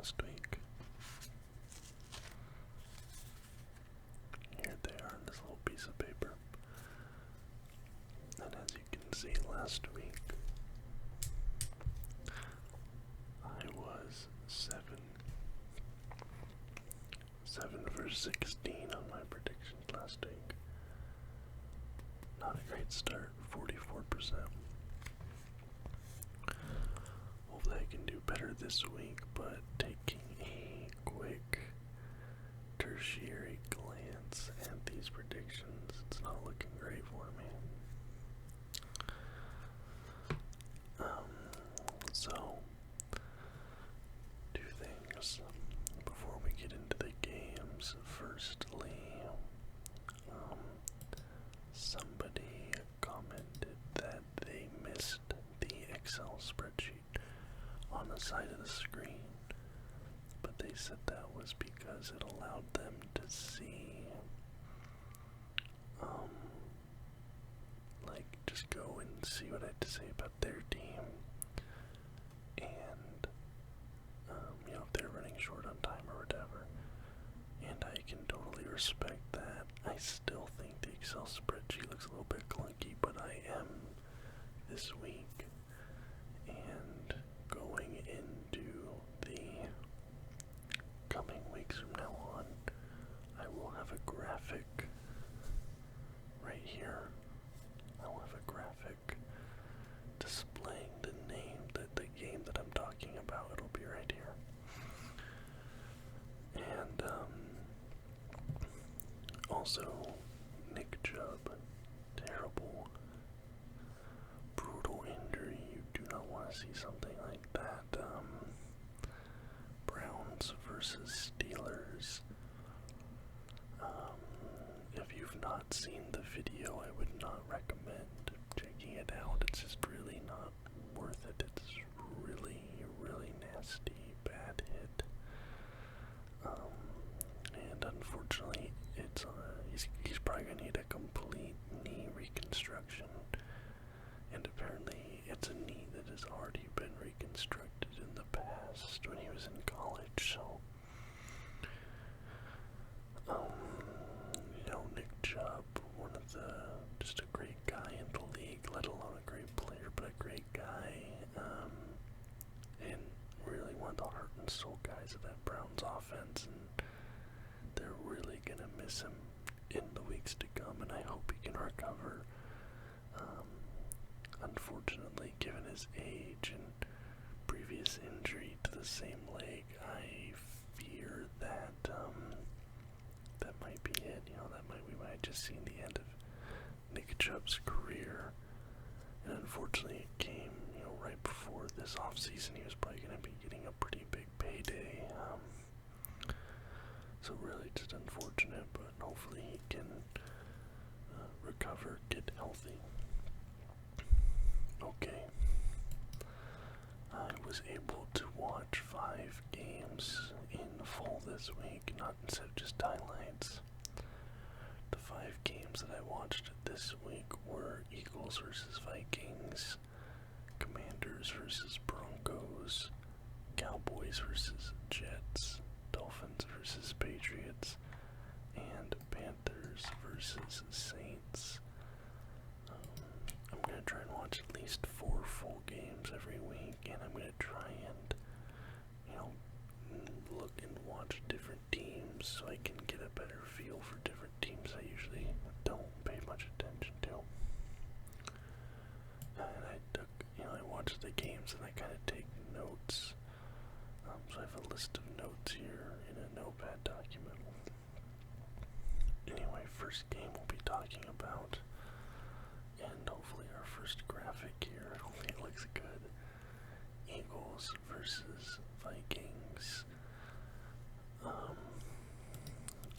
last week. Here they are on this little piece of paper. And as you can see, last week I was 7 for 16 on my predictions last week. Not a great start, 44%. Hopefully I can do better this week, but taking a quick tertiary glance at these predictions, it's not looking great for me. So, two things before we get into the games. Firstly, somebody commented that they missed the Excel spreadsheet on the side of the screen, but they said that was because it allowed them to see, just go and see what I had to say about their team, and, if they're running short on time or whatever, and I can totally respect that. I still think the Excel spreadsheet looks a little bit clunky, but I am this week, and going into the coming weeks from now on, I will have a graphic right here. I will have a graphic displaying the game that I'm talking about. It'll be right here. And also Nick Chubb, terrible, brutal injury. You do not want to see something like that. Browns versus Steelers. If you've not seen the video, I would not recommend checking it out. It's just really not worth it. It's really, really nasty, bad hit. And unfortunately, he's probably gonna need a complete knee reconstruction. And apparently, it's a knee that has already been reconstructed in the past when he was in college. So, Nick Chubb, just a great guy in the league, let alone a great player, but a great guy, and really one of the heart and soul guys of that Browns offense, and they're really gonna miss him in the weeks to come, and I hope he can recover. Unfortunately, given his age and previous injury to the same leg, I fear that that might be it. We might just see the end of Nick Chubb's career. And unfortunately, it came, right before this offseason. He was probably going to be getting a pretty big payday. So really, just unfortunate, but hopefully he can recover, get healthy. Okay. I was able to watch 5 games in full this week, not instead of just highlights. The 5 games that I watched this week were Eagles versus Vikings, Commanders versus Broncos, Cowboys versus Jets, Dolphins versus Patriots, and Panthers versus Saints. I'm going to try and watch at least 4 full games every week, and I'm going to try and, look and watch different teams so I can get a better feel for different teams I usually don't pay much attention to. And I watch the games and I kind of take notes. So I have a list of notes here in a notepad document. Anyway, first game we'll be talking about, and hopefully our first graphic here, hopefully it looks good. Eagles versus Vikings.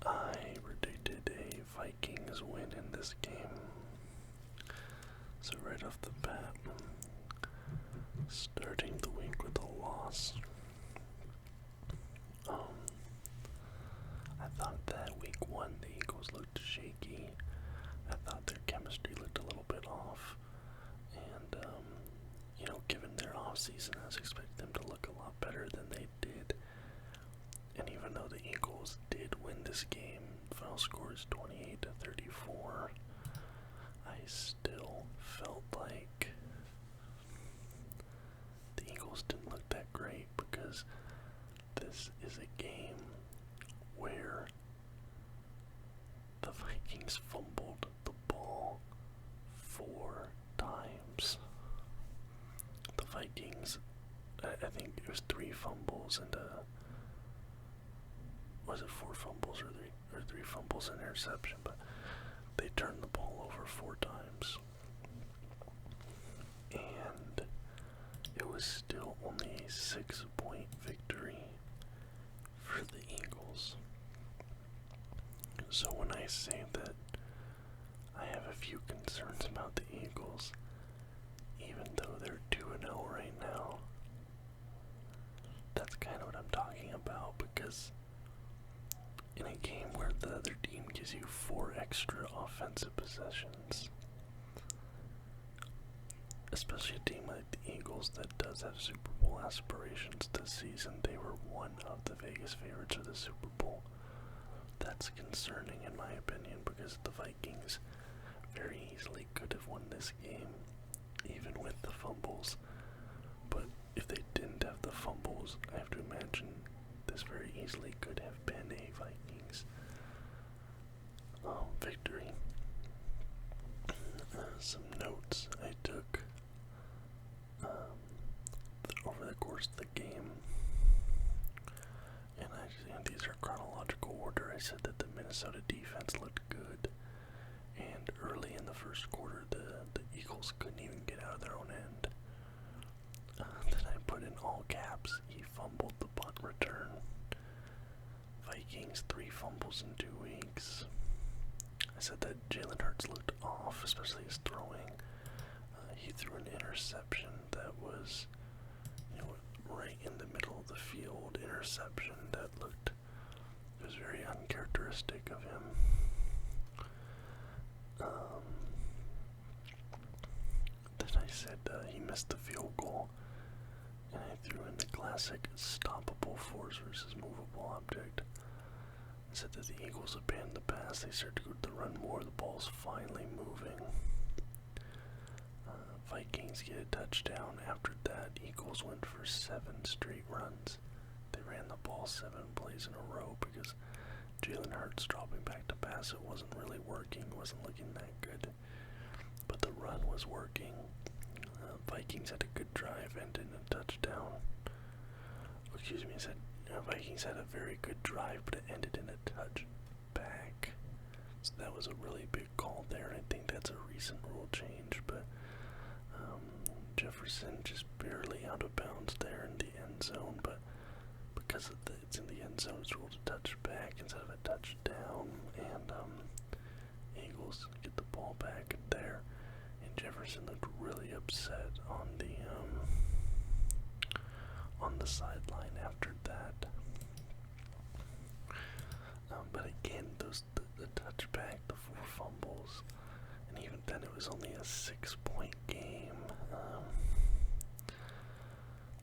I predicted a Vikings win in this game. So right off the bat, starting the week with a loss. I thought that week 1 the Eagles looked shaky. I thought their chemistry looked a little bit off. And, given their off season, I was expecting them to look a lot better than they did. this game. Final score is 28-34. I still felt like the Eagles didn't look that great because this is a game where the Vikings fumbled the ball 4 times. The Vikings, I think it was 3 fumbles and was it 4 fumbles or 3 fumbles and interception, but they turned the ball over 4 times. And it was still only a 6-point victory for the Eagles. So when I say that I have a few concerns about the Eagles, even though they're 2-0 right now, that's kind of what I'm talking about, because in a game where the other team gives you 4 extra offensive possessions, especially a team like the Eagles that does have Super Bowl aspirations this season, they were one of the Vegas favorites for the Super Bowl. That's concerning in my opinion, because the Vikings very easily could have won this game, even with the fumbles. But if they didn't have the fumbles, I have to imagine this very easily could have been a Vikings victory. Some notes I took over the course of the game, and these are chronological order. I said that the Minnesota defense looked good, and early in the first quarter, the Eagles couldn't even get out of their own end. Then I put in all caps, he fumbled the punt return. Vikings 3 fumbles in 2 weeks. I said that Jalen Hurts looked off, especially his throwing. He threw an interception that was, right in the middle of the field. Interception that was very uncharacteristic of him. Then I said he missed the field goal, and I threw in the classic stoppable force versus movable object. I said that the Eagles abandoned the pass, they started to go to the run more, the ball's finally moving. Vikings get a touchdown. After that, Eagles went for 7 straight runs. They ran the ball 7 plays in a row because Jalen Hurts dropping back to pass, it wasn't really working, it wasn't looking that good. But the run was working. Vikings had a good drive, ended in a touchdown. Excuse me, I said Vikings had a very good drive, but it ended in a touchback. So that was a really big call there, and I think that's a recent rule change, but Jefferson just barely out of bounds there in the end zone, but because it's in the end zone, it's ruled a touchback instead of a touchdown, and Eagles get the ball back there, and Jefferson looked really upset on the sideline after that. But again, the touchback, the 4 fumbles, and even then it was only a 6-point game.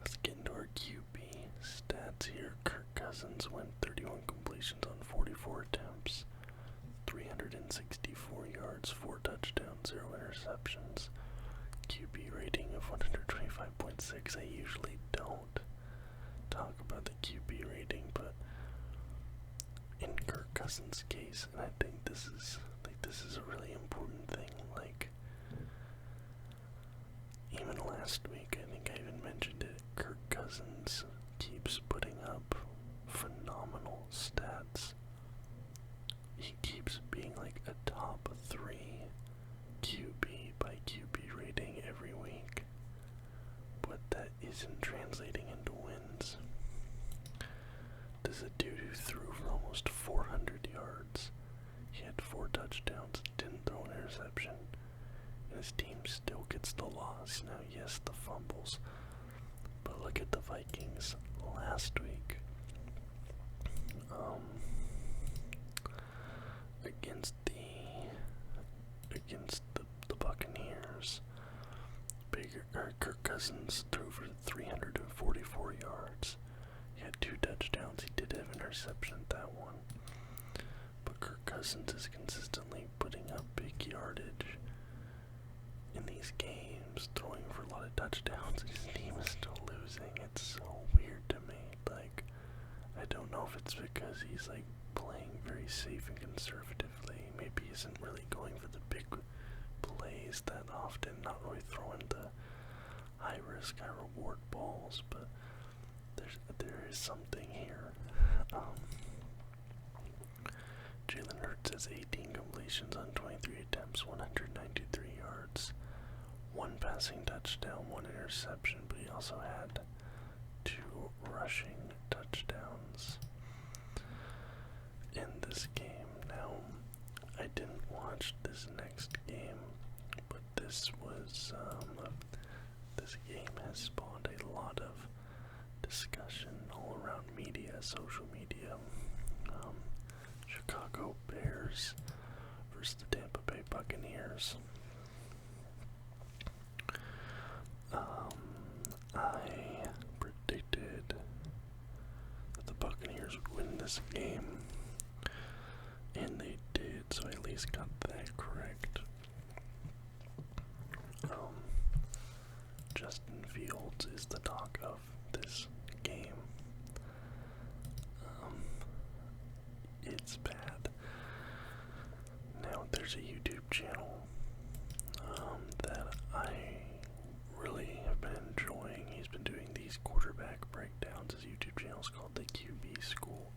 Let's get into our QB stats here. Kirk Cousins went 31 completions on 44 attempts, 364 yards, 4 touchdowns, 0 interceptions. QB rating of 125.6. I usually don't talk about the QB rating, but in Kirk Cousins' case, and I think this is a really important thing. Like, even last week, I think I even mentioned it. Kirk Cousins keeps putting up phenomenal stats. He keeps being like a top 3 QB by QB rating every week, but that isn't translating into wins. This is a dude who threw for almost 400 yards. He had 4 touchdowns, didn't throw an interception, and his team still gets the loss. Now, yes, the fumbles, but look at the Vikings last week. Against the Buccaneers, Kirk Cousins threw for 344 yards. He had 2 touchdowns. He did have an interception, that one. Cousins is consistently putting up big yardage in these games, throwing for a lot of touchdowns, his team is still losing. It's so weird to me. Like, I don't know if it's because he's like playing very safe and conservatively. Maybe he isn't really going for the big plays that often, not really throwing the high risk, high reward balls, but there is something here. Jalen Hurts has 18 completions on 23 attempts, 193 yards, 1 passing touchdown, 1 interception, but he also had 2 rushing touchdowns in this game. Now, I didn't watch this next game, but this game has spawned a lot of discussion all around media, social media. Chicago Bears versus the Tampa Bay Buccaneers. I predicted that the Buccaneers would win this game, and they did, so I at least got that correct. Justin Fields is the talk of this game. It's bad. Now, there's a YouTube channel that I really have been enjoying. He's been doing these quarterback breakdowns. His YouTube channel is called the QB School.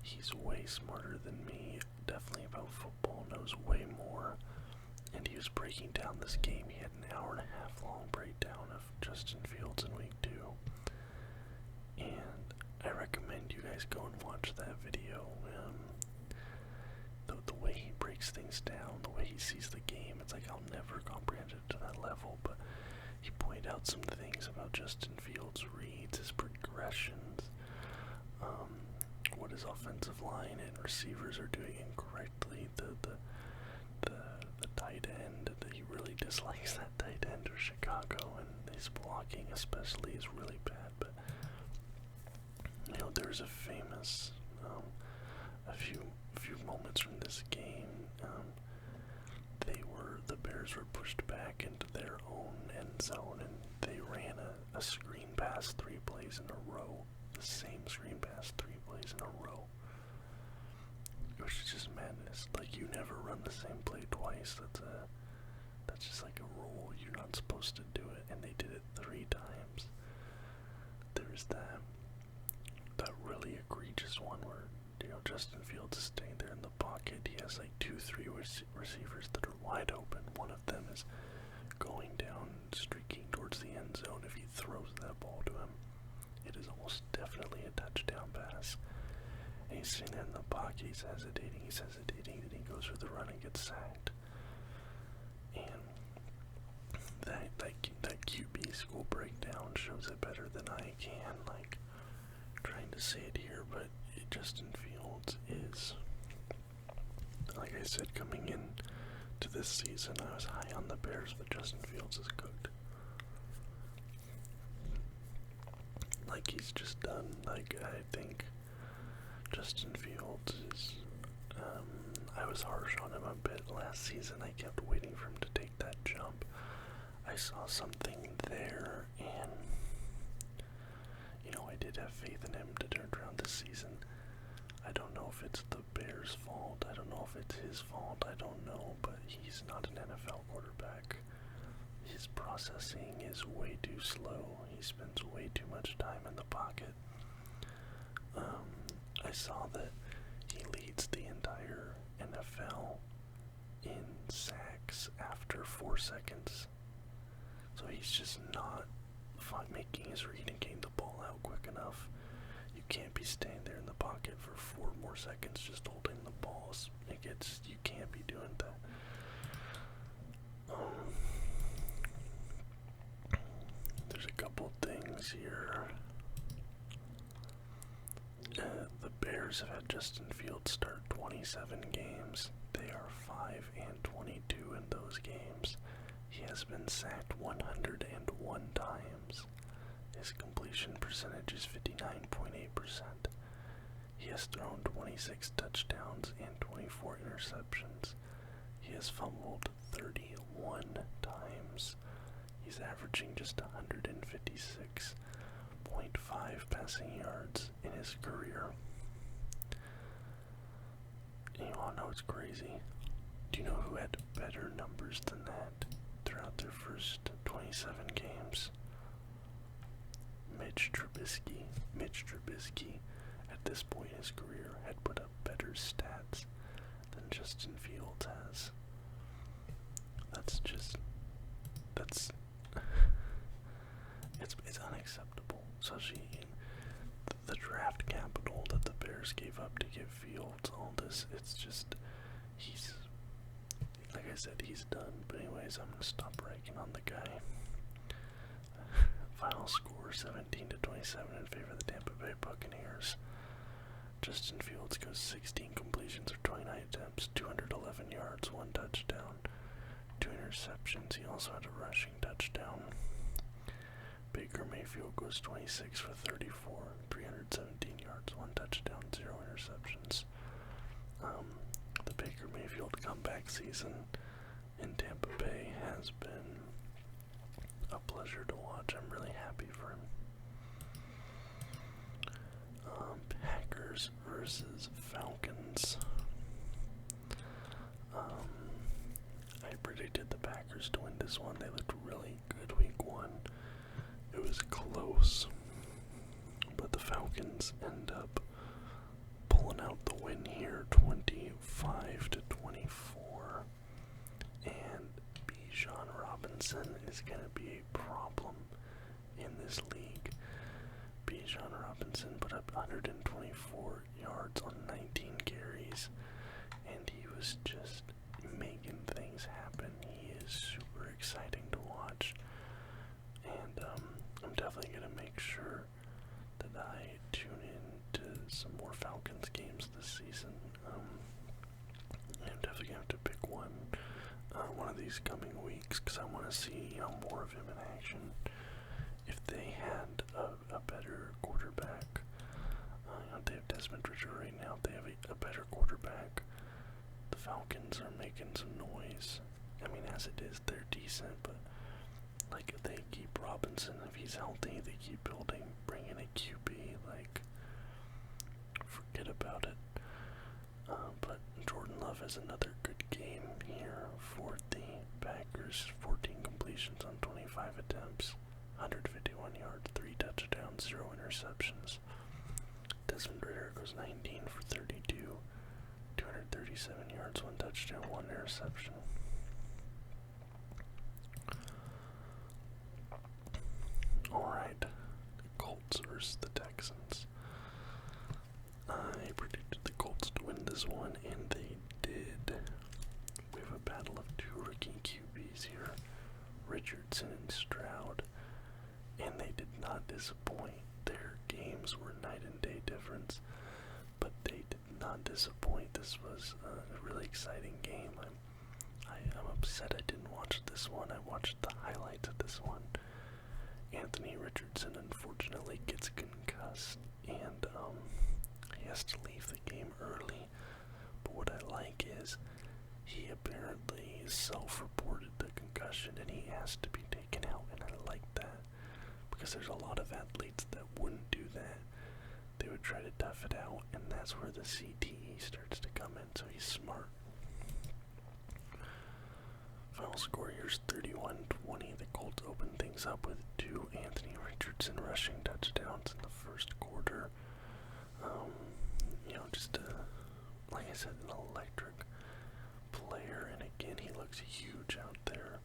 He's way smarter than me, definitely about football, knows way more. And he was breaking down this game. He had an hour and a half long breakdown of Justin Fields in week 2. And I recommend you guys go and watch that video. The way he breaks things down, the way he sees the game, it's like I'll never comprehend it to that level, but he pointed out some things about Justin Fields' reads, his progressions, what his offensive line and receivers are doing incorrectly, the tight end, that he really dislikes that tight end of Chicago, and his blocking especially is really bad. But there's a famous a few moments from this game. The Bears were pushed back into their own end zone, and they ran a screen pass 3 plays in a row, the same screen pass 3 plays in a row. Which is just madness. Like, you never run the same play twice. That's just like a rule. You're not supposed to do it, and they did it 3 times. There's that really egregious one where Justin Fields is staying there in the pocket. He has like 2-3 receivers that are wide open. One of them is going down, streaking towards the end zone. If he throws that ball to him, it is almost definitely a touchdown pass. And he's sitting there in the pocket. He's hesitating, and he goes for the run and gets sacked. And that QB school breakdown shows it better than I can. Like, trying to say it here, but Justin Fields is, like I said, coming in to this season, I was high on the Bears, but Justin Fields is cooked. Like, he's just done. Like, I think Justin Fields is, I was harsh on him a bit last season. I kept waiting for him to take that jump. I saw something there, and I did have faith in him to turn around this season. I don't know if it's the Bears' fault. I don't know if it's his fault. I don't know, but he's not an NFL quarterback. His processing is way too slow. He spends way too much time in the pocket. I saw that he leads the entire NFL in sacks after 4 seconds. So he's just not making his read and getting the ball out quick enough. You can't be staying there in the pocket for 4 more seconds just holding the balls. You can't be doing that. There's a couple things here. The Bears have had Justin Fields start 27 games. They are 5-22 in those games. He has been sacked 101 times. His completion percentage is 59.8%. He has thrown 26 touchdowns and 24 interceptions. interceptions. He has fumbled 31 times. He's averaging just 156.5 passing yards in his career. And you all know it's crazy. Do you know who had better numbers than that throughout their first 27 games? Mitch Trubisky. Mitch Trubisky, at this point in his career, had put up better stats than Justin Fields has. It's unacceptable. Especially in the draft capital that the Bears gave up to give Fields all this. It's just, like I said, he's done. But anyways, I'm gonna stop ragging on the guy. Final score 17-27 in favor of the Tampa Bay Buccaneers. Justin Fields goes 16 completions of 29 attempts, 211 yards, 1 touchdown, 2 interceptions. He also had a rushing touchdown. Baker Mayfield goes 26 for 34, 317 yards, 1 touchdown, 0 interceptions. The Baker Mayfield comeback season in Tampa Bay has been a pleasure to watch. I'm really happy for him. Packers versus Falcons. I predicted the Packers to win this one. They looked really good week 1. It was close, but the Falcons end up pulling out the win here, 25-24. And Bijan Robinson is going to be a problem in this league. Bijan Robinson put up 124 yards on 19 carries, and he was just making things happen. He is super exciting to watch, and I'm definitely going to make sure that I tune in to some more Falcons games this season. I'm definitely going to have to pick one of these coming weeks, because I want to see more of him in action. If they had a better quarterback, they have Desmond Ridder right now. If they have a better quarterback, the Falcons are making some noise. I mean, as it is, they're decent, but if they keep Robinson, if he's healthy, they keep building, bring in a QB, forget about it. But Jordan Love has another good game here for the Packers. 14 completions on 25 attempts, 151 yards, 3 touchdowns, 0 interceptions. Desmond Ridder goes 19 for 32, 237 yards, 1 touchdown, 1 interception. Alright, the Colts versus the Texans. I predicted the Colts to win this one, and they did. We have a battle of 2 rookie QBs here, Richardson and Stroud, and they did not disappoint. Their games were night and day difference, but they did not disappoint. This was a really exciting game. I'm upset I didn't watch this one. I watched the highlights of this one. Anthony Richardson unfortunately gets concussed, and he has to leave the game early. But what I like is he apparently self-reported the concussion and he asked to be taken out, and I like that, because there's a lot of athletes that wouldn't do that. They would try to tough it out, and that's where the CTE starts to come in, so he's smart. Final score here is 31-20. The Colts open things up with 2 Anthony Richardson rushing touchdowns in the first quarter. Just like I said, an electric player, and again, he looks huge out there.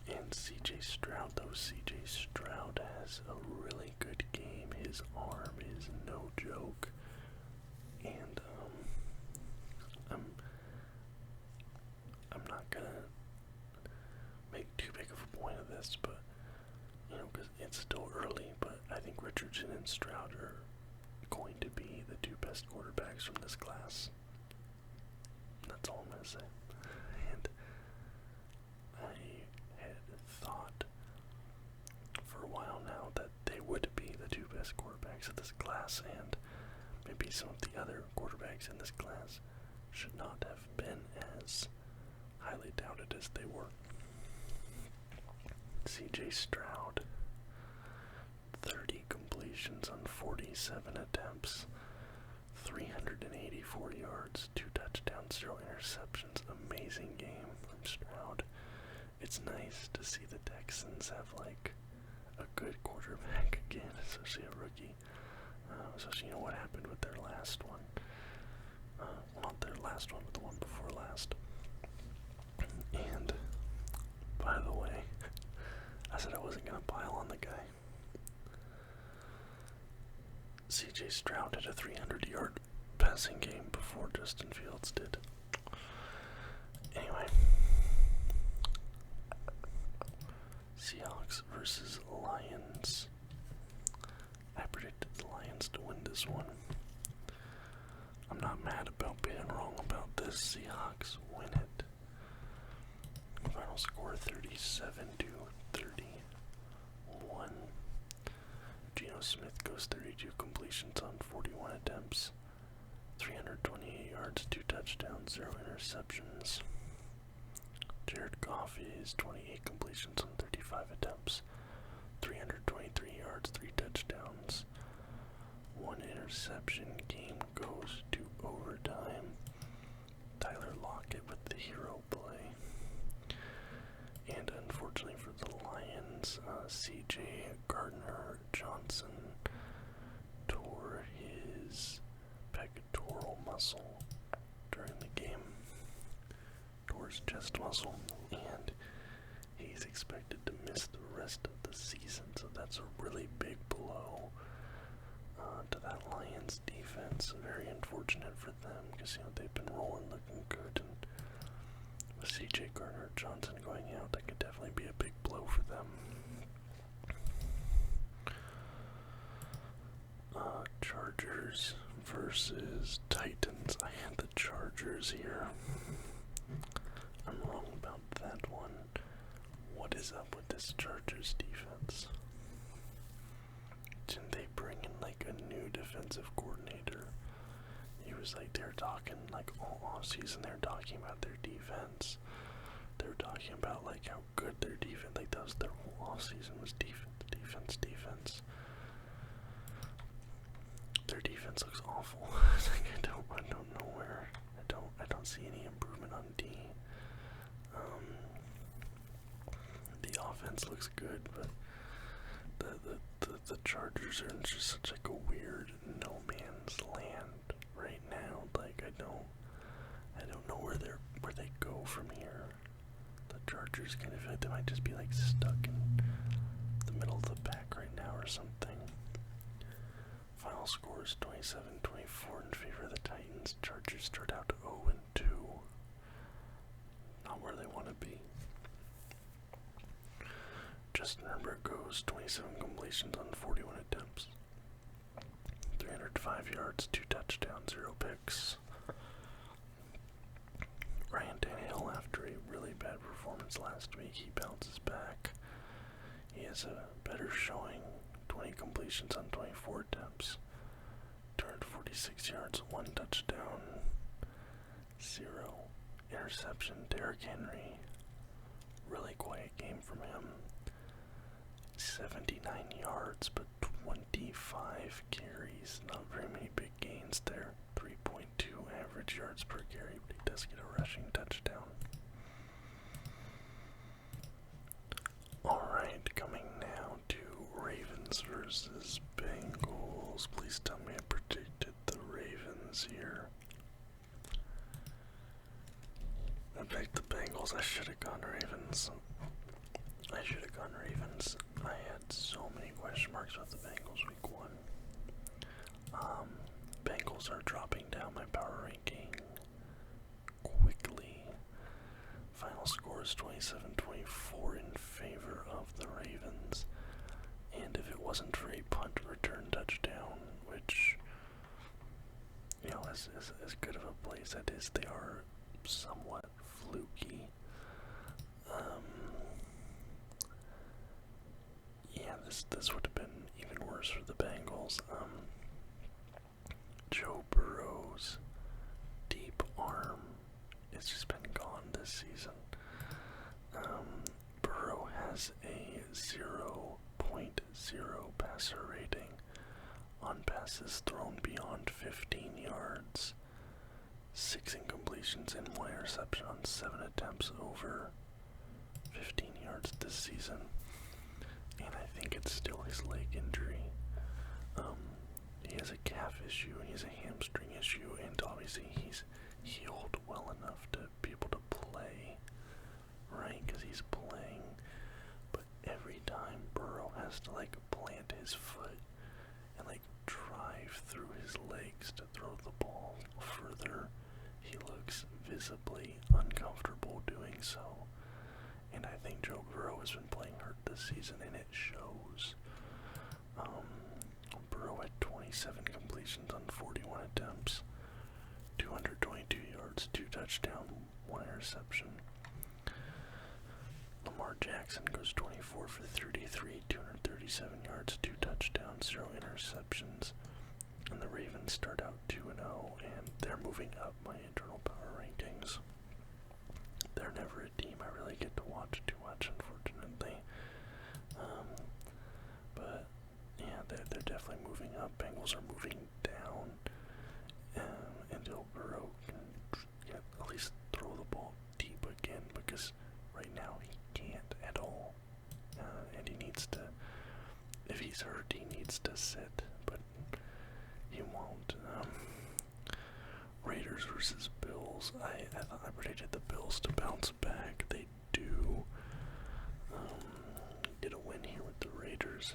And CJ Stroud, CJ Stroud has a really good game. His arm is no joke, and I'm not gonna make too big of a point of this, but because it's still early, but I think Richardson and Stroud are going to be the 2 best quarterbacks from this class. That's all I'm gonna say. And I had thought for a while now that they would be the 2 best quarterbacks of this class, and maybe some of the other quarterbacks in this class should not have been as highly touted as they were. CJ Stroud, 30 completions on 47 attempts, 384 yards, 2 touchdowns, 0 interceptions. Amazing game from Stroud. It's nice to see the Texans have like a good quarterback again, especially a rookie. Especially, what happened with their last one. Not their last one, but the one before last. And, by the way, I said I wasn't going to pile on the guy. CJ Stroud had a 300-yard passing game before Justin Fields did. Anyway. Seahawks versus Lions. I predicted the Lions to win this one. I'm not mad about being wrong about this. Seahawks win it. Final score 37-31. Geno Smith goes 32 completions on 41 attempts, 328 yards, 2 touchdowns, 0 interceptions. Jared Goff is 28 completions on 35 attempts, 323 yards, 3 touchdowns, 1 interception. Game goes to overtime. Tyler Lockett with the hero play. And unfortunately for the Lions, C.J. Gardner-Johnson tore his pectoral muscle during the game. Tore his chest muscle, and he's expected to miss the rest of the season, so that's a really big blow to that Lions defense. Very unfortunate for them, because they've been rolling, looking good, and with C.J. Gardner-Johnson going out, that could definitely be a big blow for them. Chargers versus Titans. I had the Chargers here. I'm wrong about that one. What is up with this Chargers defense? Didn't they bring in like a new defensive coordinator? He was like, they're talking like all offseason, they're talking about their defense. They were talking about like how good their defense, like that was their whole offseason was defense. Their defense looks awful. Like I don't know where. I don't see any improvement on D. The offense looks good, but the Chargers are in just such like a weird no man's land right now. Like I don't know where they go from here. The Chargers kind of feel like they might just be like stuck in the middle of the pack right now or something. Final score is 27-24 in favor of the Titans. Chargers start out 0-2. Not where they want to be. Justin Herbert goes 27 completions on 41 attempts, 305 yards, 2 touchdowns, 0 picks. Ryan Tannehill, after a really bad performance last week, he bounces back. He has a better showing, 20 completions on 24 attempts, 246 yards, 1 touchdown, 0 interception. Derrick Henry, really quiet game from him. 79 yards, but 25 carries. Not very many big gains there. 3.2 average yards per carry, but he does get a rushing touchdown. Alright, coming now to Ravens versus Bengals. Please tell me I predicted the Ravens here. I picked the Bengals. I should have gone Ravens. I had so many question marks with the Bengals week 1. Bengals are dropping down my power ranking quickly. Final score is 27-24 in favor of the Ravens. And if it wasn't for a punt return touchdown, which, as good of a play as that is, they are somewhat fluky. This would have been even worse for the Bengals. Joe Burrow's deep arm has just been gone this season. Burrow has a 0.0 passer rating on passes thrown beyond 15 yards, 6 incompletions and 1 interception on 7 attempts over 15 yards this season. And I think it's still his leg injury. He has a calf issue and he has a hamstring issue, and obviously he's healed well enough to be able to play, right? Because he's playing. But every time Burrow has to plant his foot and drive through his legs to throw the ball further, he looks visibly uncomfortable doing so. And I think Joe Burrow has been playing hurt this season, and it shows. Burrow had 27 completions on 41 attempts, 222 yards, 2 touchdowns, 1 interception. Lamar Jackson goes 24 for 33, 237 yards, 2 touchdowns, 0 interceptions. And the Ravens start out 2-0, and they're moving up my internal power rankings. They're never a team I really get to watch too much, unfortunately. But yeah, they're definitely moving up. Bengals are moving down, until Burrow can at least throw the ball deep again, because right now he can't at all. And he needs to, if he's hurt, he needs to sit, but he won't. Raiders versus Bills. I predicted the Bills to bounce back. They do. Get a win here with the Raiders.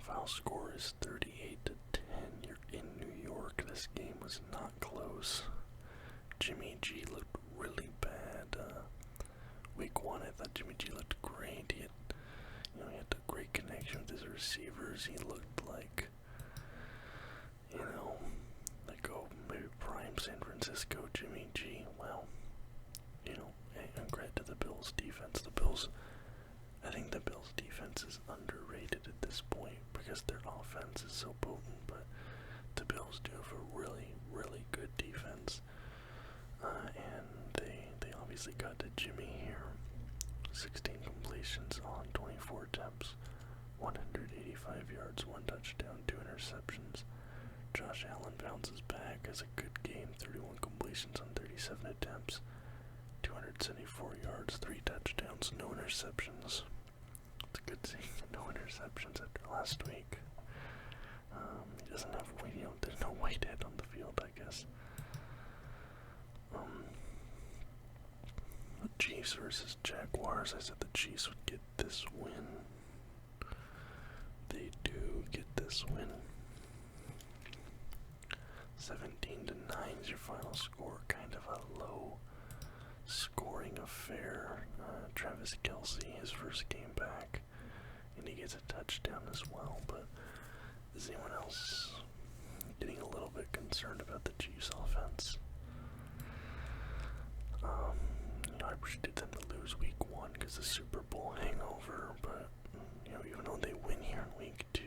Final score is 38-10. You're in New York. This game was not close. Jimmy G looked really bad. Week 1, I thought Jimmy G looked great. He had a great connection with his receivers. He looked like, maybe prime San Francisco Jimmy G. Well, and credit to the Bills defense. I think the Bills defense is underrated at this point because their offense is so potent, but the Bills do have a really, really good defense. And they obviously got to Jimmy here. 16 completions on 24 attempts, 185 yards, 1 touchdown, 2 interceptions. Josh Allen bounces back, has a good game, 31 completions on 37 attempts, 274 yards, 3 touchdowns, no interceptions. It's good seeing no interceptions after last week. He doesn't have there's no Whitehead on the field, I guess. Chiefs versus Jaguars. I said the Chiefs would get this win. They do get this win. 17-9 is your final score. Kind of a low scoring affair. Travis Kelce, his first game back, and he gets a touchdown as well. But is anyone else getting a little bit concerned about the Chiefs' offense? I predicted them to lose week 1 because of the Super Bowl hangover, but even though they win here in week 2,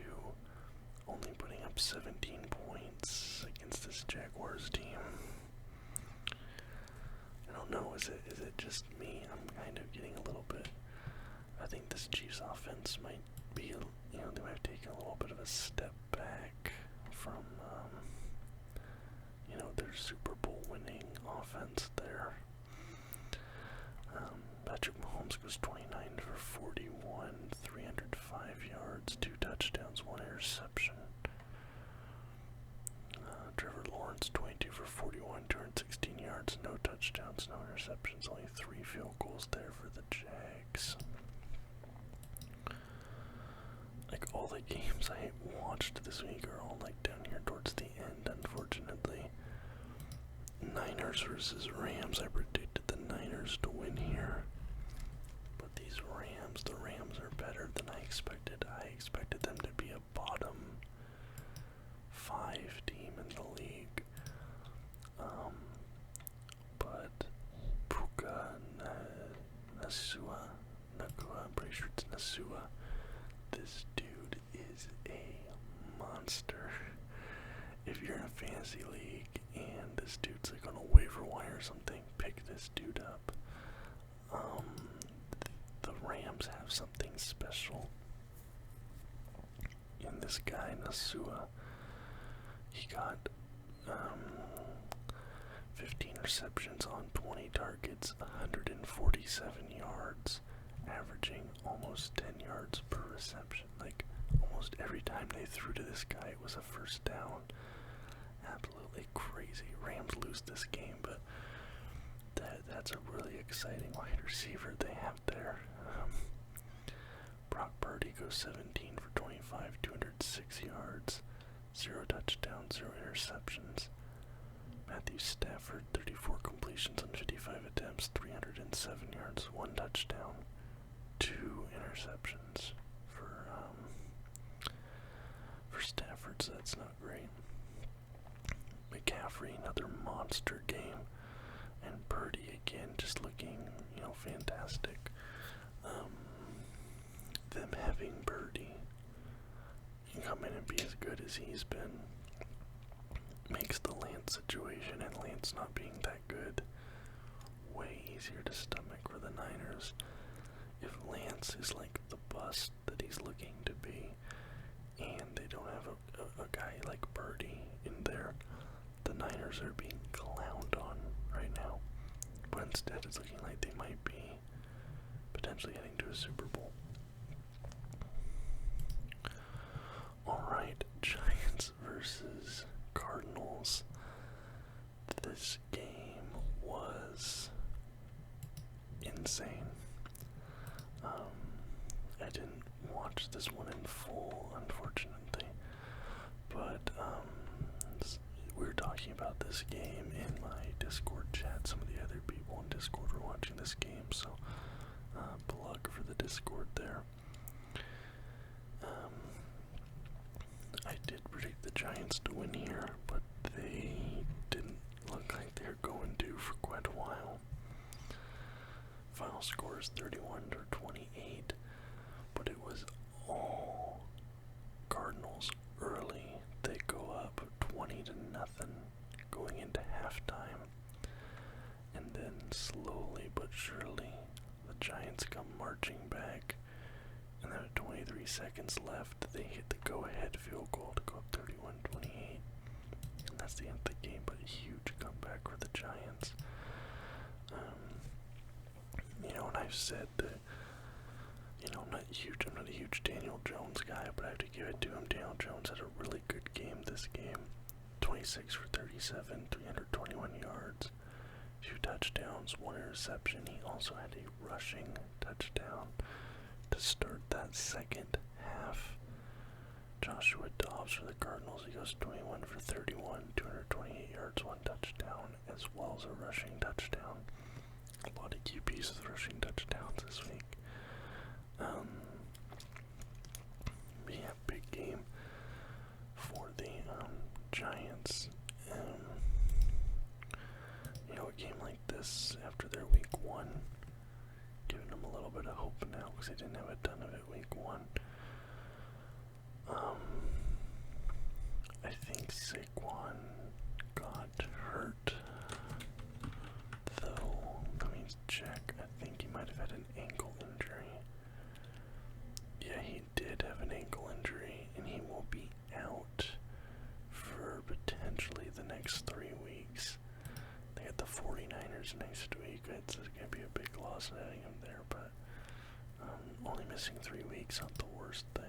only putting up 17 points against this Jaguars team. I don't know, is it just me? I'm kind of getting a little bit, I think this Chiefs offense might be, they might have taken a little bit of a step back from, their Super Bowl winning offense there. Patrick Mahomes goes 29 for 41, 305 yards, 2 touchdowns, 1 interception. Trevor Lawrence 22 for 41, 216 yards, no touchdowns, no interceptions, only 3 field goals there for the Jags. All the games I watched this week are all down here towards the end, unfortunately. Niners versus Rams. I predicted the Niners to win here. But these Rams, the Rams are better than I expected. I expected them to be a bottom 5 team in the league. But Puka Nakua, I'm pretty sure it's Nasua. This dude is a monster. this dude's like on a waiver wire or something. Pick this dude up. The Rams have something special in this guy, Nasua. He got 15 receptions on 20 targets, 147 yards, averaging almost 10 yards per reception. Like, almost every time they threw to this guy, it was a first down. Absolutely crazy. Rams lose this game, but that's a really exciting wide receiver they have there. Brock Purdy goes 17 for 25, 206 yards, 0 touchdowns, 0 interceptions. Matthew Stafford, 34 completions on 55 attempts, 307 yards, 1 touchdown, 2 interceptions for Stafford, so that's not great. McCaffrey, another monster game, and Purdy again, just looking, fantastic. Them having Purdy come in and be as good as he's been makes the Lance situation, and Lance not being that good, way easier to stomach for the Niners. If Lance is like the bust that he's looking to be, and they don't have a guy like Purdy in there, the Niners are being clowned on right now. But instead, it's looking like they might be potentially heading to a Super Bowl. Alright, Giants versus Cardinals. This game was insane. I didn't watch this one in full, unfortunately, but we were talking about this game in my Discord chat. Some of the other people in Discord were watching this game, so plug for the Discord there. I did predict the Giants to win here, but they didn't look like they were going to for quite a while. Final score is 31-28, but it was all Cardinals early. They go up 20-0 going into halftime, and then slowly but surely the Giants come marching back, and then with 23 seconds left, they hit the go-ahead field goal to go up 31-28, and that's the end of the game. But a huge comeback for the Giants. And I've said that, I'm not a huge Daniel Jones guy, but I have to give it to him. Daniel Jones had a really good game this game. 26 for 37, 321 yards, 2 touchdowns, 1 interception. He also had a rushing touchdown to start that second half. Joshua Dobbs for the Cardinals, he goes 21 for 31, 228 yards, 1 touchdown, as well as a rushing touchdown. A lot of QBs with rushing touchdowns this week. Yeah, big game for the Giants. A game like this after their week 1, giving them a little bit of hope now because they didn't have a ton of it week 1. I think Saquon got hurt, though. Let me check. I think he might have had an ankle injury. Yeah, he did have an ankle injury, and he will be out for potentially the next 3 weeks. They got the 49ers next week. It's going to be a big loss having him there, but only missing 3 weeks, not the worst thing.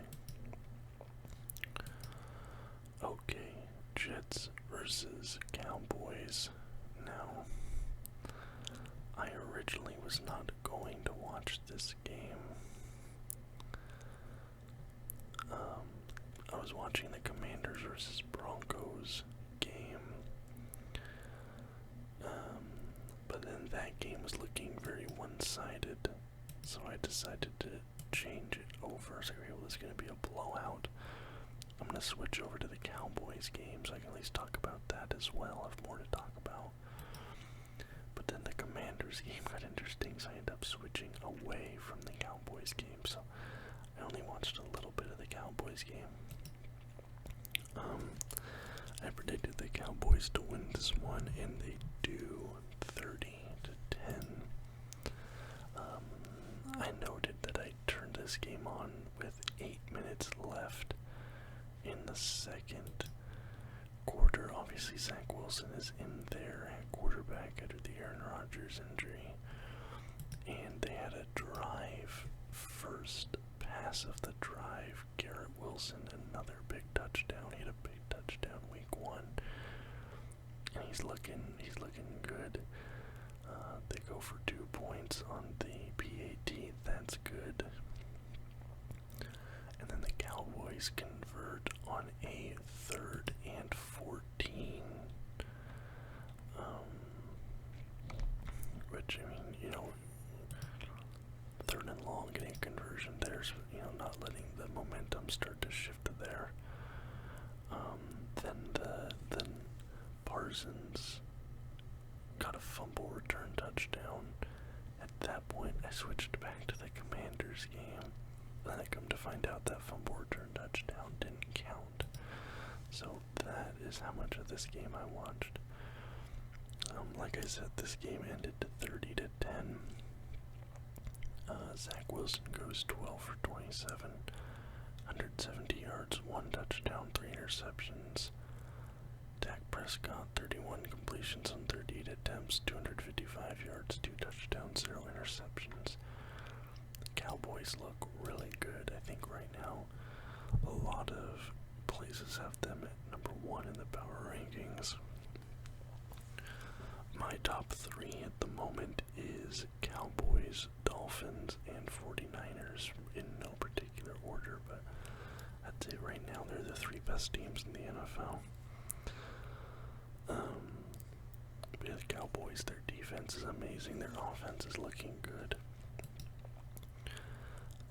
Okay, Jets versus Cowboys. Now, I originally was not going to watch this game. I was watching the Commanders versus Broncos game. But then that game was looking very one-sided, so I decided to change it over. So, well, this is going to be a blowout. I'm going to switch over to the Cowboys game so I can at least talk about that as well. I have more to talk about. But then the Commanders game got interesting, so I ended up switching away from the Cowboys game. So I only watched a little bit of the Cowboys game. I predicted the Cowboys to win this one, and this game on with 8 minutes left in the second quarter. Obviously, Zach Wilson is in there at quarterback after the Aaron Rodgers injury. And they had a drive, first pass of the drive. Garrett Wilson, another big touchdown. He had a big touchdown week 1. And he's looking good. They go for 2 points on the PAT. That's good. And then the Cowboys convert on a 3rd and 14. Which, I mean, 3rd and long, getting a conversion there's, not letting the momentum start to shift to there. Then Parsons got a fumble return touchdown. At that point, I switched back to the Commanders game. Then I come to find out that fumble return touchdown didn't count. So that is how much of this game I watched. Like I said, this game ended 30-10. Zach Wilson goes 12 for 27, 170 yards, 1 touchdown, 3 interceptions. Dak Prescott, 31 completions on 38 attempts, 255 yards, 2 touchdowns, 0 interceptions. The Cowboys look really good. I think right now a lot of places have them at number 1 in the power rankings. My top 3 at the moment is Cowboys, Dolphins, and 49ers in no particular order, but I'd say right now they're the 3 best teams in the NFL. The Cowboys, their defense is amazing, their offense is looking good.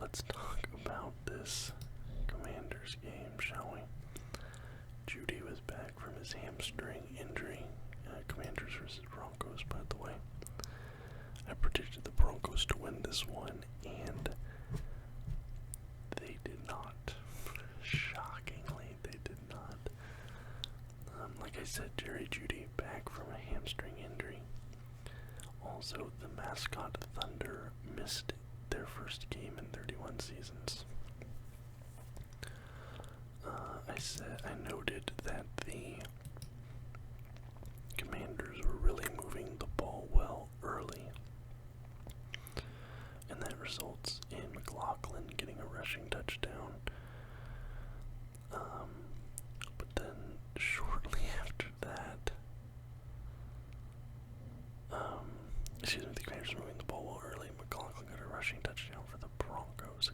Let's talk about this Commanders game, shall we? Judy was back from his hamstring injury. Commanders versus Broncos, by the way. I predicted the Broncos to win this one, and they did not. Shockingly, they did not. Like I said, Jerry Jeudy back from a hamstring injury. Also, the mascot Thunder missed their first game in 31 seasons. I noted that the Commanders were really moving the ball well early, and that results in McLaughlin getting a rushing touchdown. But then shortly after that, the Commanders were moving the ball well early. McLaughlin got a rushing touchdown for the Broncos,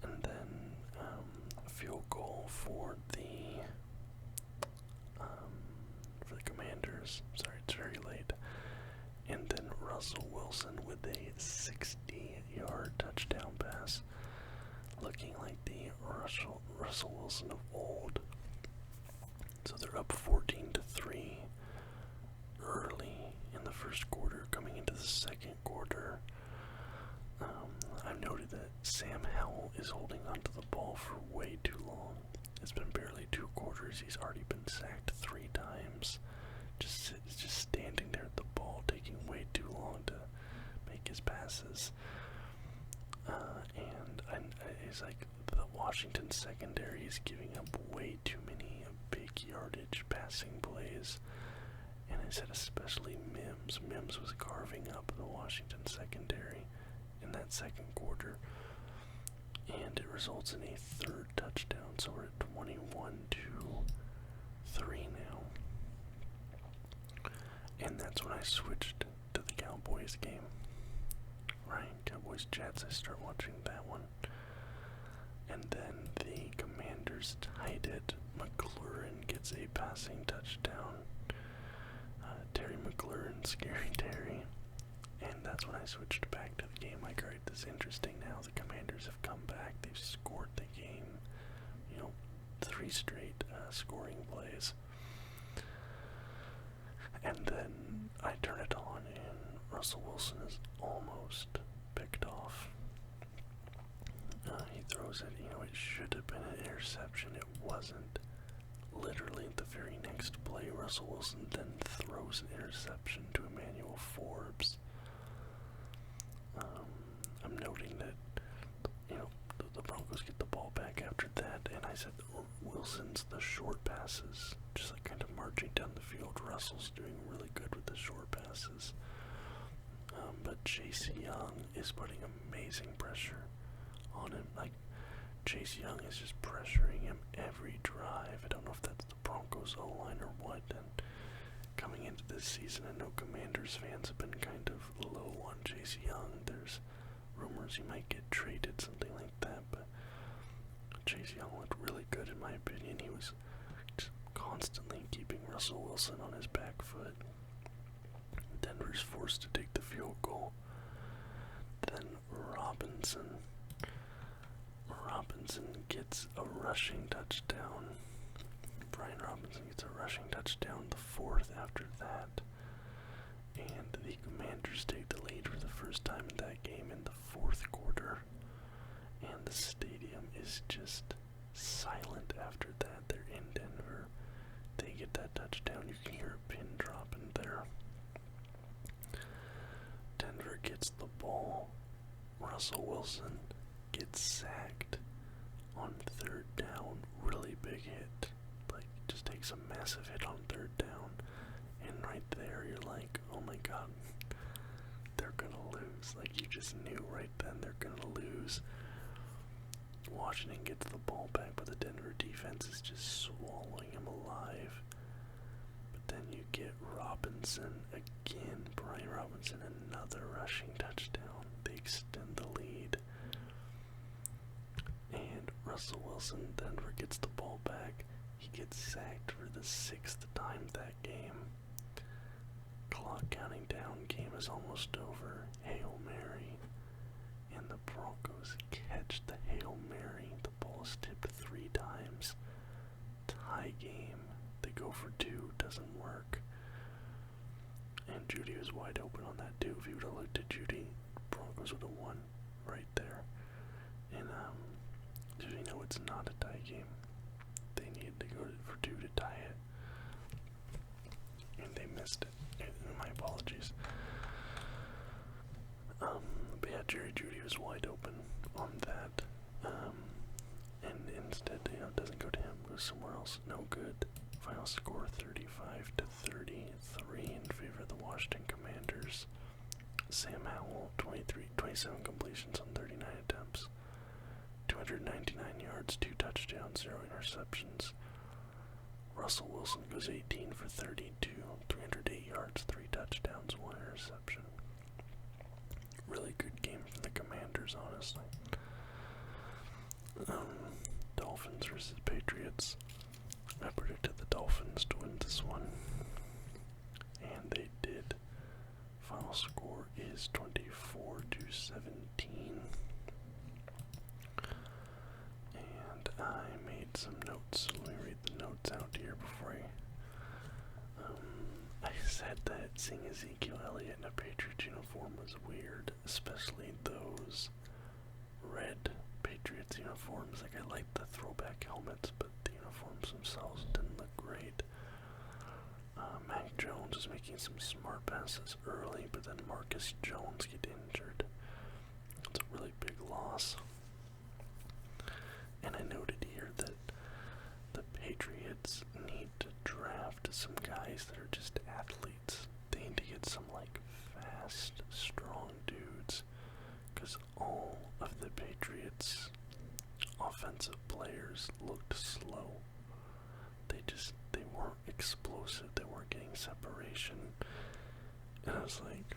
and then a field goal for the Commanders. Sorry, it's very late. And then Russell Wilson with a 60-yard touchdown pass, looking like the Russell Wilson of old. So they're up 14-3 early in the first quarter. Coming into the second quarter, I've noted that Sam Howell is holding onto the ball for way too long. It's been barely 2 quarters. He's already been sacked 3 times. Just standing there at the ball, taking way too long to make his passes. And it's like the Washington secondary is giving up way too many big yardage passing plays. And I said especially Mims. Mims was carving up the Washington secondary in that second quarter. And it results in a 3rd touchdown. So we're at 21-3 now. And that's when I switched to the Cowboys game. Right, Cowboys-Jets, I start watching that one. And then the Commanders tied it. McLaurin gets a passing touchdown. Terry McLaurin, Scary Terry. And that's when I switched back to the game. Like, alright, this is interesting now. The Commanders have come back. They've scored the game. 3 straight scoring plays. And then I turn it on, and Russell Wilson is almost picked off. He throws it, it should have been an interception. It wasn't. Literally at the very next play, Russell Wilson then throws an interception to Emmanuel Forbes. I'm noting that the Broncos get the ball back after that, and I said Wilson's the short passes, just like kind of marching down the field. Russell's doing really good with the short passes. But Chase Young is putting amazing pressure on him. Like, Chase Young is just pressuring him every drive. I don't know if that's the Broncos O-line or what. And coming into this season, I know Commanders fans have been kind of low on Chase Young. There's rumors he might get traded, something like that. But Chase Young looked really good in my opinion. He was just constantly keeping Russell Wilson on his back foot. Denver's forced to take the field goal. Then Robinson gets a rushing touchdown. Brian Robinson gets a rushing touchdown, the fourth after that. And the Commanders take the lead for the first time in that game in the fourth quarter. And the stadium is just silent after that. They're in Denver. They get that touchdown. You can hear a pin drop in there. Denver gets the ball. Russell Wilson gets sacked on third down. Really big hit. Like, just takes a massive hit on third down. And right there, you're like, oh my god, they're gonna lose. Like, you just knew right then they're gonna lose. Washington gets the ball back, but the Denver defense is just swallowing him alive. But then you get Robinson again, Brian Robinson, another rushing touchdown. They extend the lead. And Russell Wilson, Denver gets the ball back. He gets sacked for the 6th time that game. Clock counting down, game is almost over. Hail Mary. And the Broncos catch the Hail Mary. The ball is tipped 3 times. Tie game. They go for 2, doesn't work. And Judy was wide open on that too. If he would have looked at Judy, Broncos would have won right there. And did you know it's not a tie game? They needed to go for 2 to tie it. And they missed it. My apologies. But yeah, Jerry Judy was wide open on that. And instead, it doesn't go to him, goes somewhere else. No good. Final score 35-33 in favor of the Washington Commanders. Sam Howell, 27 completions on 39 attempts. 299 yards, 2 touchdowns, 0 interceptions. Russell Wilson goes 18 for 32, 308 yards, 3 touchdowns, 1 interception. Really good game from the Commanders, honestly. Dolphins versus Patriots. I predicted the Dolphins to win this one, and they did. Final score is 24-17. And I made some notes. Let me read the notes out here before I said that seeing Ezekiel Elliott in a Patriots uniform was weird, especially those red Patriots uniforms. Like, I like the throwback helmets, but the uniforms themselves didn't look great. Mac Jones is making some smart passes early, but then Marcus Jones get injured. It's a really big loss. And I noted here that the Patriots need to draft some guys that are just athletes. They need to get some, like, fast, strong dudes, because all of the Patriots' offensive players looked slow. They weren't explosive, they weren't getting separation. And I was like,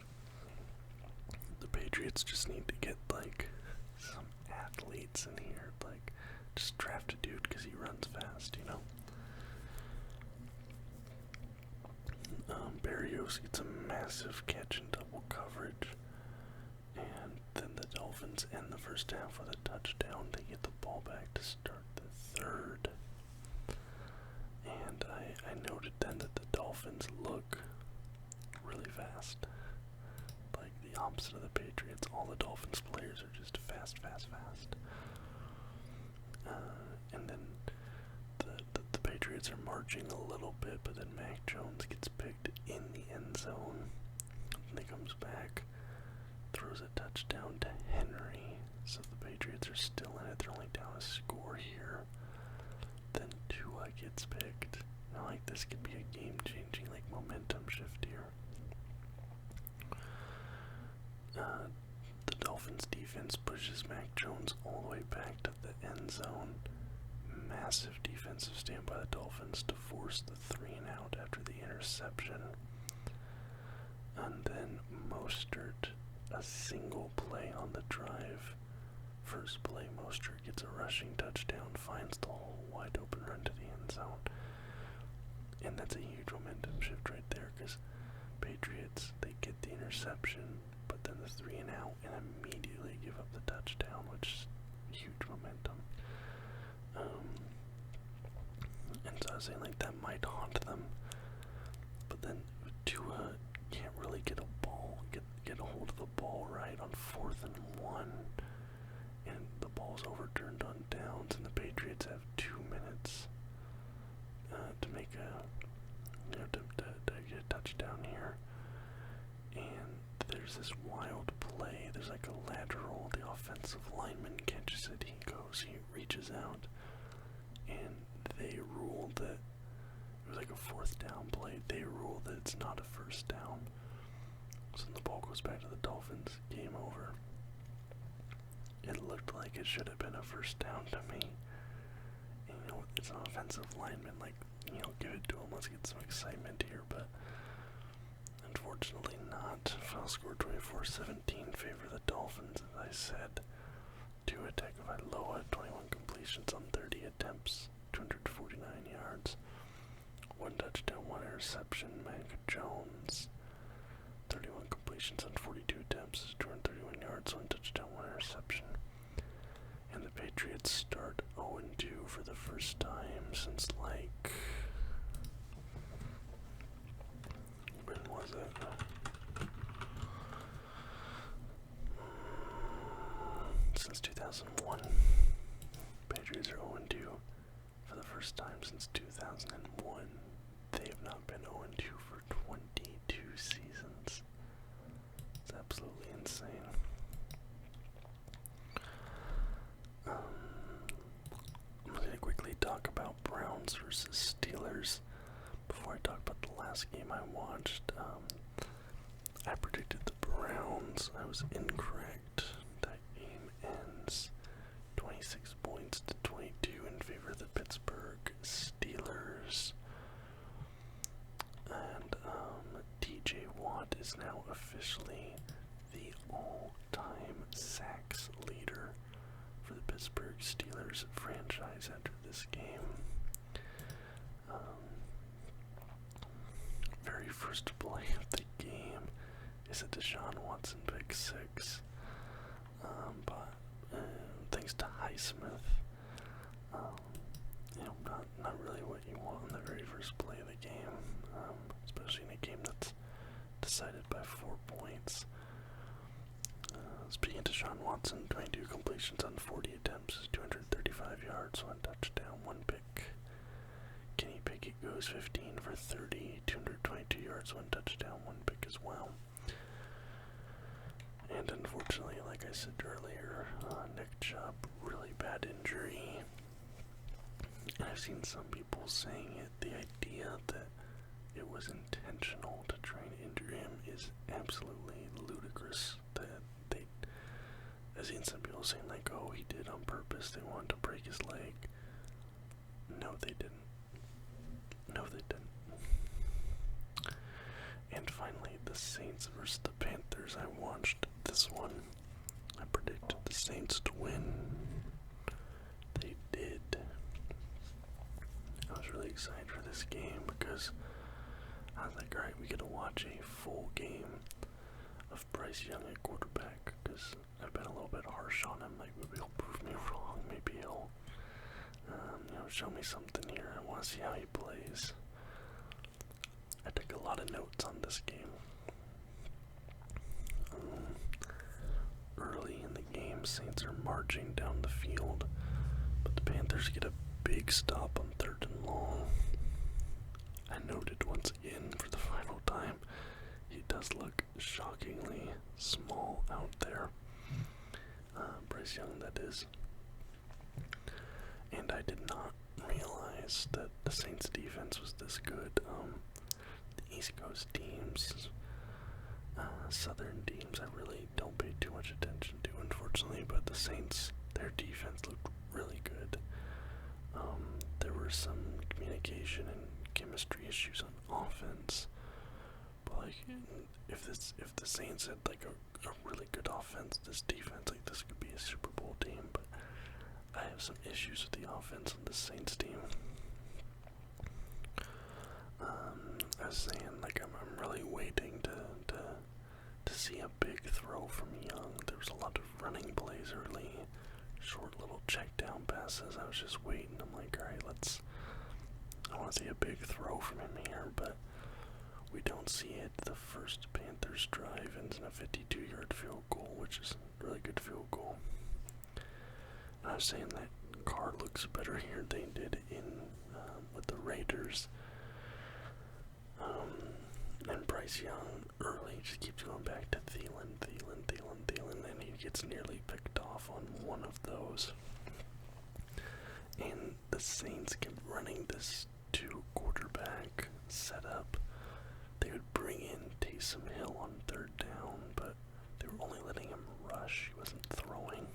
the Patriots just need to get, like, some athletes in here. Like, just draft a dude because he runs fast, you know? Berrios gets a massive catch in double coverage. And then the Dolphins end the first half with a touchdown. They get the ball back to start the third. And I noted then that the Dolphins look really fast. Like the opposite of the Patriots. All the Dolphins players are just fast. And then the Patriots are marching a little bit, but then Mac Jones gets picked in the end zone. And he comes back, throws a touchdown to Henry. So the Patriots are still in it. They're only down a score here. Then Tua gets picked. I like this could be a game-changing, like, momentum shift here. The Dolphins defense pushes Mac Jones all the way back to the end zone. Massive defensive stand by the Dolphins to force the 3-and-out after the interception. And then Mostert, a single play on the drive. First play, Mostert gets a rushing touchdown, finds the hole, wide open run to the end zone. And that's a huge momentum shift right there, because Patriots, they get the interception, but then the 3-and-out, and immediately give up the touchdown, which is huge momentum. And so I was saying, like, that might haunt them, but then Tua can't really get a hold of the ball right on 4th and 1, and the ball's overturned on downs, and the Patriots have 2 minutes to make to get a touchdown here. And there's this wild play. There's like a lateral. The offensive lineman catches it. He reaches out, and they ruled that it was like a 4th down play. They ruled that it's not a 1st down. So then the ball goes back to the Dolphins. Game over. It looked like it should have been a 1st down to me. And, it's an offensive lineman. Like, give it to him. Let's get some excitement here. But unfortunately not. Final score 24-17 favor the Dolphins, as I said. Tua Tagovailoa, 21 completions on 30 attempts, 249 yards. 1 touchdown, 1 interception. Mac Jones, 31 completions on 42 attempts, 231 yards, 1 touchdown, 1 interception. And the Patriots start 0-2 for the first time since, like, when was it? Since 2001. Patriots are 0-2 for the first time since 2001. They have not been 0-2 for 22 seasons. It's absolutely insane. I'm going to quickly talk about Browns versus Steelers. Before I talk about the last game I watched, I predicted the Browns. I was incorrect. That game ends 26 points to 22 in favor of the Pittsburgh Steelers. And TJ Watt is now officially the all-time sacks leader for the Pittsburgh Steelers franchise after this game. Very first play of the game is a Deshaun Watson pick 6. But thanks to Highsmith, not really what you want in the very first play of the game, especially in a game that's decided by 4 points. Speaking of Deshaun Watson, 22 completions on 40 attempts, 235 yards, 1 touchdown, 1 pick. Kenny Pickett goes 15 for 30, 222 yards, 1 touchdown, 1 pick as well. And unfortunately, like I said earlier, Nick Chubb, really bad injury. And I've seen some people saying the idea that it was intentional to try and injure him is absolutely ludicrous. I've seen some people saying, like, oh, he did on purpose, they wanted to break his leg. No, they didn't. No, they didn't. And finally, the Saints versus the Panthers. I watched this one. I predicted the Saints to win. They did. I was really excited for this game because I was like, alright, we get to watch a full game of Bryce Young at quarterback, because I've been a little bit harsh on him. Like, maybe he'll prove me wrong. Maybe he'll, show me something here. I want to see how he plays. I took a lot of notes on this game. Early in the game, Saints are marching down the field, but the Panthers get a big stop on 3rd and long. I noted once again for the final time, he does look shockingly small out there. Bryce Young, that is. And I did not realize that the Saints defense was this good. The East Coast teams, Southern teams, I really don't pay too much attention to, unfortunately, but the Saints, their defense looked really good. There were some communication and chemistry issues on offense, but like, if the Saints had like a really good offense, this defense, like this could be a Super Bowl team, but I have some issues with the offense on the Saints team. I was saying, like, I'm really waiting to see a big throw from Young. There was a lot of running plays early, short little check down passes. I was just waiting. I'm like, alright, I want to see a big throw from him here, but we don't see it. The first Panthers drive ends in a 52-yard field goal, which is a really good field goal. And I was saying that Carr looks better here than he did with the Raiders. And Bryce Young early just keeps going back to Thielen, and he gets nearly picked off on one of those. And the Saints kept running this two-quarterback setup. They would bring in Taysom Hill on third down, but they were only letting him rush. He wasn't throwing.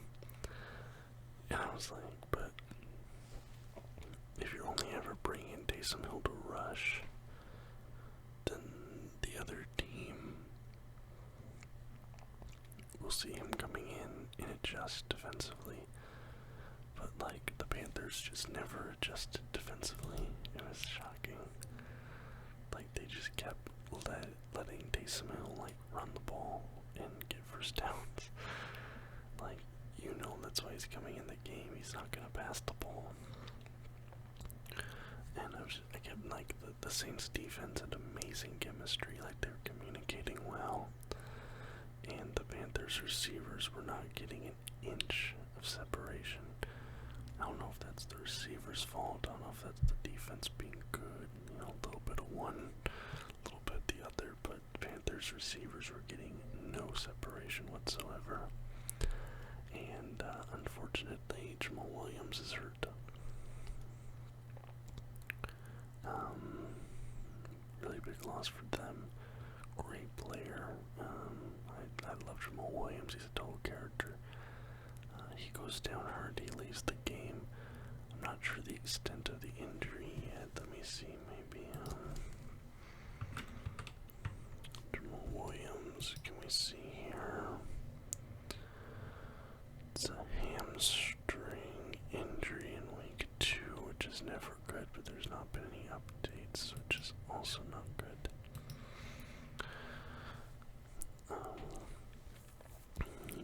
And I was like, but if you're only ever bringing Taysom Hill to rush, then the other team will see him coming in and adjust defensively. But like, the Panthers just never adjusted defensively. It was shocking. Like, they just kept letting Taysom Hill like run the ball and get first downs. Like, that's why he's coming in the game. He's not gonna pass the ball. And I kept like the Saints defense had amazing chemistry. Like, they were communicating well, and the Panthers receivers were not getting an inch of separation. I don't know if that's the receiver's fault. I don't know if that's the defense being good. A little bit of one, a little bit the other. But Panthers receivers were getting no separation whatsoever. And unfortunately, Jamal Williams is hurt. Really big loss for them. Great player. I love Jamal Williams. He's a total character. He goes down hard. He leaves the game. I'm not sure the extent of the injury yet. Let me see. Maybe Jamal Williams. Can we see here? It's a hamstring injury in week 2, which is never good, but there's not been any updates, which is also not good.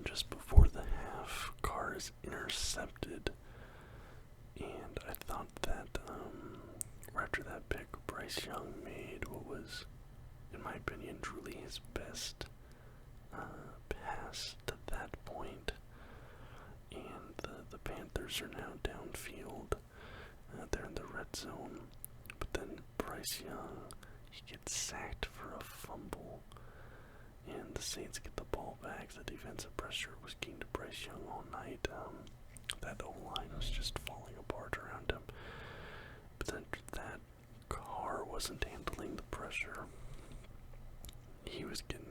Just before the half, Carr is intercepted, and I thought that after that pick, Bryce Young made what was, in my opinion, truly his best pass to that point. And the Panthers are now downfield. They're in the red zone. But then Bryce Young, he gets sacked for a fumble. And the Saints get the ball back. The defensive pressure was keen to Bryce Young all night. That O-line was just falling apart around him. But then that Carr wasn't handling the pressure. He was getting,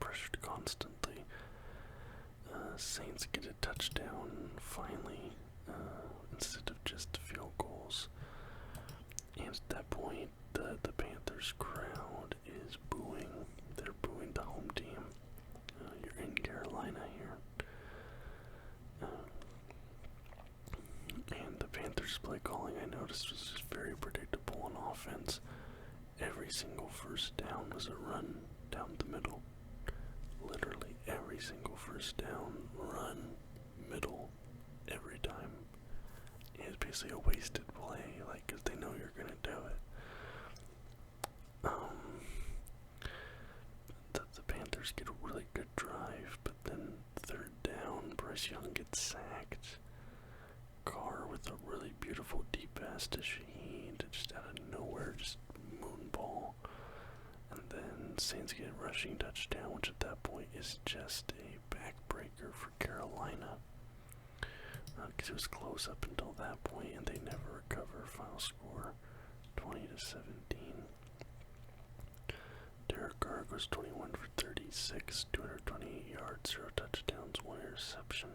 pressured constantly. Saints get a touchdown finally, instead of just field goals. And at that point, the Panthers crowd is booing. They're booing the home team. You're in Carolina here. And the Panthers play calling, I noticed, was just very predictable on offense. Every single first down was a run down the middle. Literally every single first down, run, middle, every time. It's basically a wasted play, because they know you're going to do it. The Panthers get a really good drive, but then third down, Bryce Young gets sacked. Carr with a really beautiful deep pass to Shaheen, just out of nowhere, just moonball. And then Saints get a rushing touchdown, which at that point is just a backbreaker for Carolina. because it was close up until that point, and they never recover. Final score 20-17. Derek Carr goes 21 for 36, 228 yards, 0 touchdowns, 1 interception.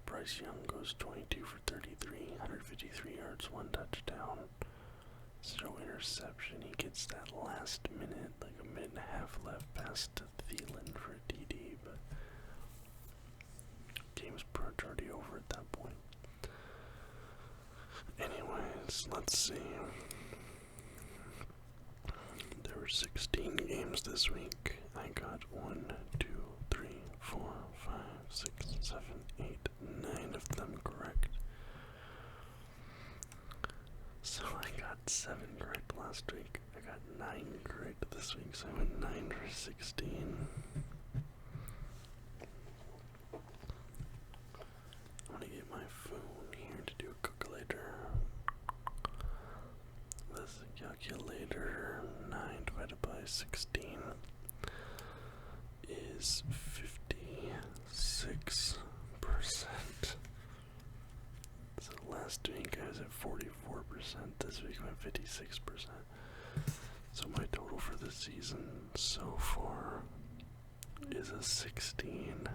Bryce Young goes 22 for 33, 153 yards, 1 touchdown, 0 interception. He gets that last minute, like a minute and a half left, pass to Thielen for a TD, but game's pretty much already over at that point. Anyways, let's see. There were 16 games this week. I got 1, 2, 3, 4, 5, 6, 7, 8, 9 of them correct. So I got 7 correct last week. I got 9 correct this week, so I went 9 for 16. I'm gonna get my phone here to do a calculator. This is a calculator. 9 divided by 16 is 56%. So last week I was at 44%. This week I'm at 56%. So my total for the season so far is a 16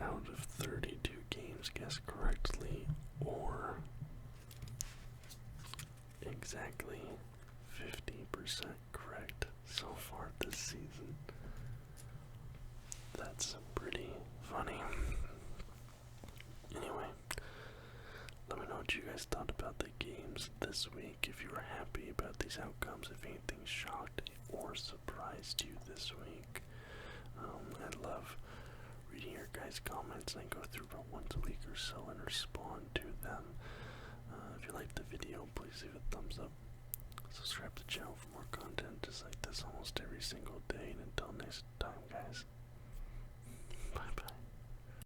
out of 32 games guessed correctly, or exactly 50% correct so far this season. That's pretty funny. Anyway, let me know what you guys thought about the games this week. If you were happy about these outcomes, if anything shocked or surprised you this week. I love reading your guys' comments, and I go through about once a week or so and respond to them. If you liked the video, please leave a thumbs up. Subscribe to the channel for more content just like this almost every single day. And until next time,